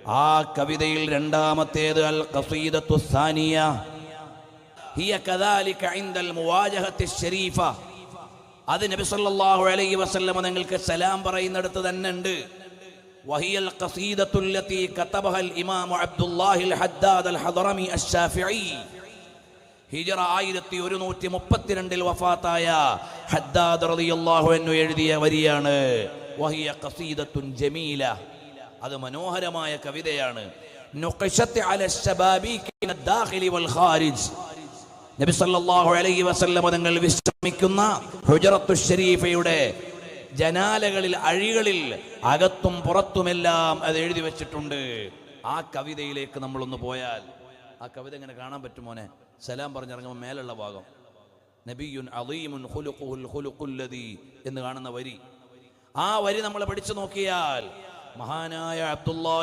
ആ കവിതയിൽ രണ്ടാമത്തേത് അൽ ഖസീദത്തു സാനിയ ഹിയ കദാലിക ഇൻദൽ മുവാജഹത്തി ശരീഫ. അത് നബി സല്ലല്ലാഹു അലൈഹി വസല്ലം നിങ്ങൾക്ക് സലാം പറയുന്നിടത്ത് തന്നെ ഉണ്ട്. വഹിയൽ ഖസീദത്തുൽ ലത്തി കതബഹൽ ഇമാം അബ്ദുല്ലാഹിൽ ഹദ്ദാദ് അൽ ഹദറമി അശ്ശാഫിഈ. ഹിജ്റ 1132 വഫാത്തായ ഹദ്ദാദ് റളിയല്ലാഹു അൻഹു എഴുതിയ വരിയാണ്. വഹിയ ഖസീദത്തുൻ ജമീല. അത് മനോഹരമായ കവിതയാണ്. നുഖശത്ത് അല ശബാബീക് മിന ദാഖിലി വൽ ഖാരിജ്. നബി സല്ലല്ലാഹു അലൈഹി വസല്ലം തങ്ങൾ വിശ്രമിക്കുന്ന ഹുജറത്തു ശരീഫയുടെ ജനാലകളിൽ, അഴികളിൽ, അകത്തും പുറത്തുമെല്ലാം അത് എഴുതി വെച്ചിട്ടുണ്ട്. ആ കവിതയിലേക്ക് നമ്മളൊന്ന് പോയാൽ ആ കവിത എങ്ങനെ കാണാൻ പറ്റും മോനെ? സലാം പറഞ്ഞിറങ്ങുമ്പോൾ മേലുള്ള ഭാഗം നബിയുൻ അളീമുൻ ഖുലുഖുൽ ഖുലുഖുല്ലദീ എന്ന് കാണുന്ന വരി, ആ വരി നമ്മൾ പഠിച്ചു നോക്കിയാൽ മഹാനായ അബ്ദുല്ലാഹി